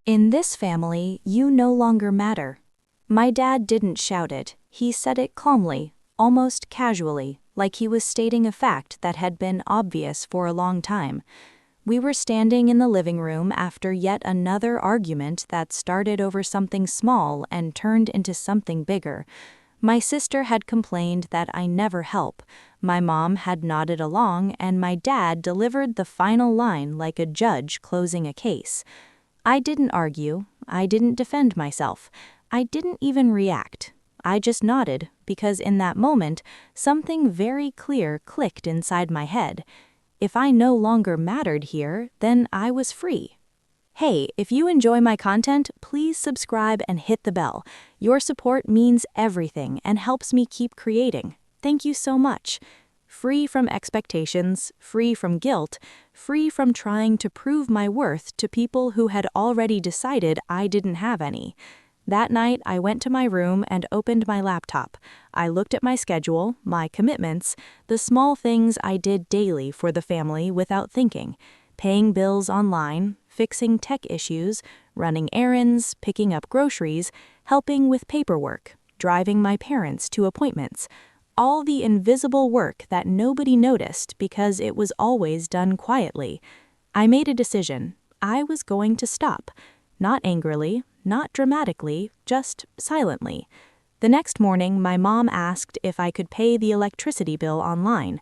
In this family, you no longer matter. My dad didn't shout it, he said it calmly, almost casually, like he was stating a fact that had been obvious for a long time. We were standing in the living room after yet another argument that started over something small and turned into something bigger. My sister had complained that I never help, my mom had nodded along, and my dad delivered the final line like a judge closing a case. I didn't argue, I didn't defend myself, I didn't even react. I just nodded, because in that moment, something very clear clicked inside my head. If I no longer mattered here, then I was free. Hey, if you enjoy my content, please subscribe and hit the bell. Your support means everything and helps me keep creating. Thank you so much. Free from expectations, free from guilt, free from trying to prove my worth to people who had already decided I didn't have any. That night, I went to my room and opened my laptop. I looked at my schedule, my commitments, the small things I did daily for the family without thinking. Paying bills online, fixing tech issues, running errands, picking up groceries, helping with paperwork, driving my parents to appointments. All the invisible work that nobody noticed because it was always done quietly. I made a decision. I was going to stop. Not angrily, not dramatically, just silently. The next morning, my mom asked if I could pay the electricity bill online.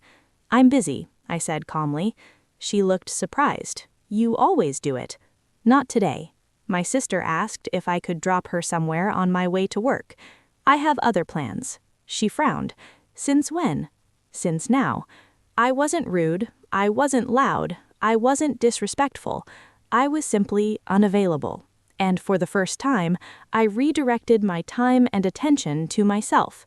"I'm busy," I said calmly. She looked surprised. "You always do it." "Not today." My sister asked if I could drop her somewhere on my way to work. "I have other plans." She frowned. "Since when?" "Since now." I wasn't rude, I wasn't loud, I wasn't disrespectful. I was simply unavailable. And for the first time, I redirected my time and attention to myself.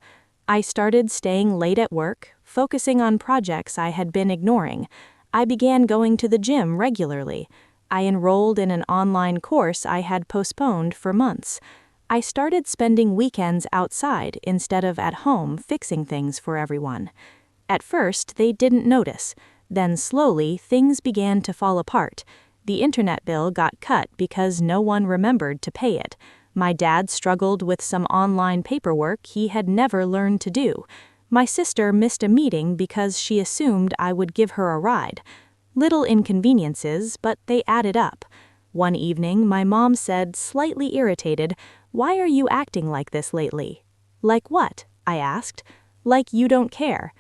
I started staying late at work, focusing on projects I had been ignoring. I began going to the gym regularly. I enrolled in an online course I had postponed for months. I started spending weekends outside instead of at home fixing things for everyone. At first, they didn't notice. Then slowly, things began to fall apart. The internet bill got cut because no one remembered to pay it. My dad struggled with some online paperwork he had never learned to do. My sister missed a meeting because she assumed I would give her a ride. Little inconveniences, but they added up. One evening, my mom said, slightly irritated, "Why are you acting like this lately?" "Like what?" I asked. "Like you don't care."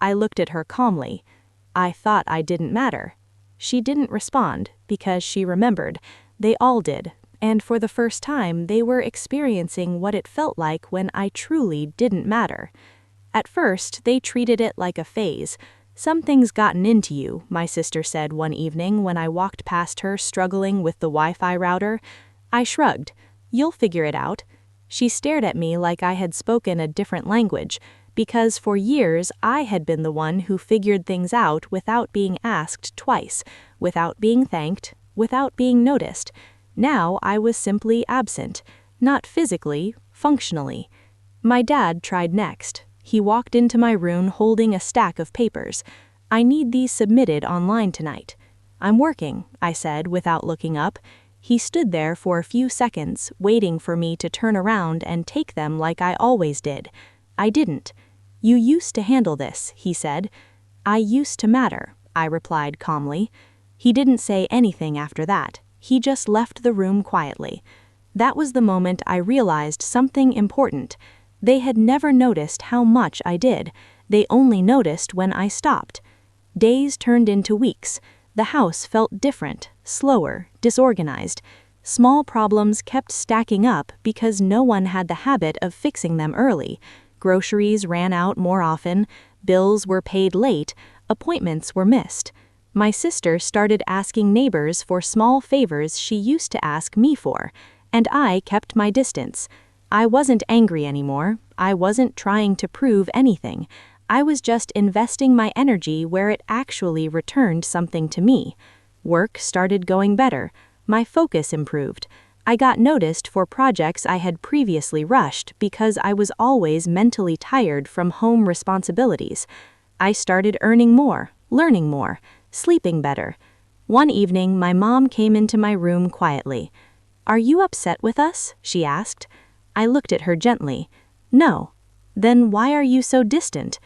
I looked at her calmly. "I thought I didn't matter." She didn't respond, because she remembered. They all did, and for the first time they were experiencing what it felt like when I truly didn't matter. At first, they treated it like a phase. "Something's gotten into you," my sister said one evening when I walked past her struggling with the Wi-Fi router. I shrugged. "You'll figure it out." She stared at me like I had spoken a different language, because for years I had been the one who figured things out without being asked twice, without being thanked, without being noticed. Now I was simply absent, not physically, functionally. My dad tried next. He walked into my room holding a stack of papers. "I need these submitted online tonight." "I'm working," I said without looking up. He stood there for a few seconds, waiting for me to turn around and take them like I always did. I didn't. "You used to handle this," he said. "I used to matter," I replied calmly. He didn't say anything after that. He just left the room quietly. That was the moment I realized something important. They had never noticed how much I did. They only noticed when I stopped. Days turned into weeks. The house felt different, slower, disorganized. Small problems kept stacking up because no one had the habit of fixing them early. Groceries ran out more often, bills were paid late, appointments were missed. My sister started asking neighbors for small favors she used to ask me for, and I kept my distance. I wasn't angry anymore. I wasn't trying to prove anything. I was just investing my energy where it actually returned something to me. Work started going better. My focus improved. I got noticed for projects I had previously rushed because I was always mentally tired from home responsibilities. I started earning more, learning more, sleeping better. One evening, my mom came into my room quietly. "Are you upset with us?" she asked. I looked at her gently. "No." "Then why are you so distant?"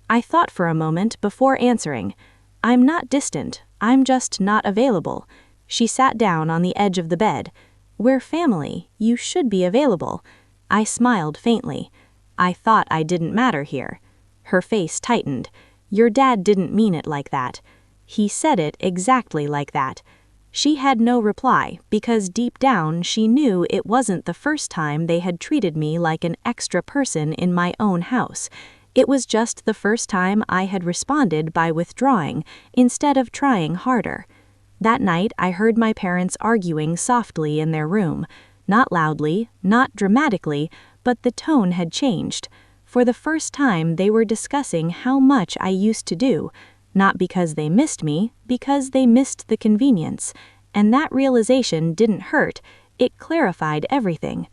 I thought for a moment before answering. "I'm not distant, I'm just not available." She sat down on the edge of the bed. "We're family, you should be available." I smiled faintly. "I thought I didn't matter here." Her face tightened. "Your dad didn't mean it like that." "He said it exactly like that." She had no reply, because deep down she knew it wasn't the first time they had treated me like an extra person in my own house. It was just the first time I had responded by withdrawing, instead of trying harder. That night I heard my parents arguing softly in their room. Not loudly, not dramatically, but the tone had changed. For the first time they were discussing how much I used to do, not because they missed me, because they missed the convenience. And that realization didn't hurt, it clarified everything.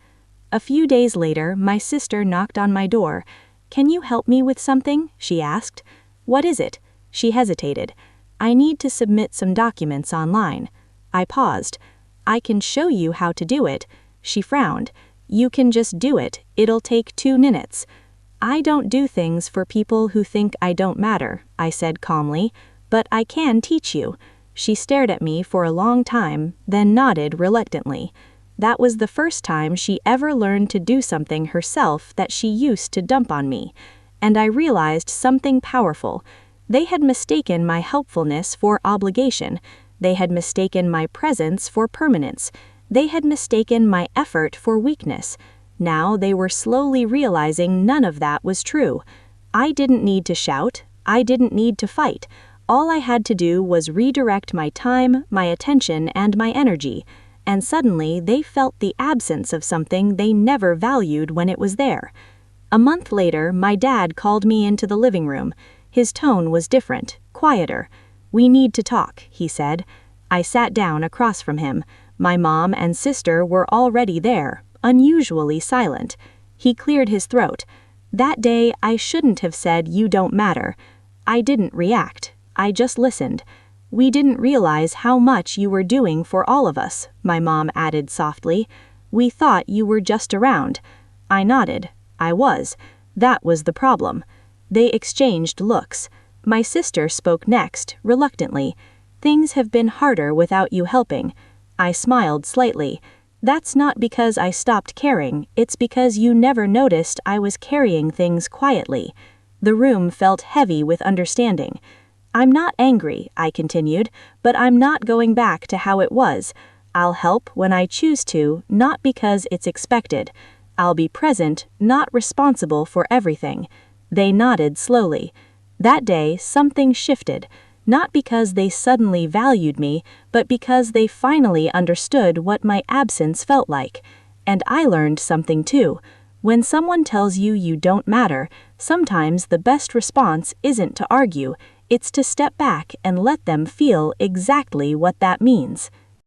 A few days later, my sister knocked on my door. "Can you help me with something?" she asked. "What is it?" She hesitated. "I need to submit some documents online." I paused. "I can show you how to do it." She frowned. "You can just do it, it'll take 2 minutes." "I don't do things for people who think I don't matter," I said calmly, "but I can teach you." She stared at me for a long time, then nodded reluctantly. That was the first time she ever learned to do something herself that she used to dump on me. And I realized something powerful. They had mistaken my helpfulness for obligation. They had mistaken my presence for permanence. They had mistaken my effort for weakness. Now they were slowly realizing none of that was true. I didn't need to shout. I didn't need to fight. All I had to do was redirect my time, my attention, and my energy. And suddenly they felt the absence of something they never valued when it was there. A month later, my dad called me into the living room. His tone was different, quieter. "We need to talk," he said. I sat down across from him. My mom and sister were already there, unusually silent. He cleared his throat. "That day, I shouldn't have said you don't matter." I didn't react. I just listened. "We didn't realize how much you were doing for all of us," my mom added softly. "We thought you were just around." I nodded. I was. That was the problem. They exchanged looks. My sister spoke next, reluctantly. "Things have been harder without you helping." I smiled slightly. "That's not because I stopped caring, it's because you never noticed I was carrying things quietly." The room felt heavy with understanding. "I'm not angry," I continued, "but I'm not going back to how it was. I'll help when I choose to, not because it's expected. I'll be present, not responsible for everything." They nodded slowly. That day, something shifted. Not because they suddenly valued me, but because they finally understood what my absence felt like. And I learned something too. When someone tells you you don't matter, sometimes the best response isn't to argue, it's to step back and let them feel exactly what that means.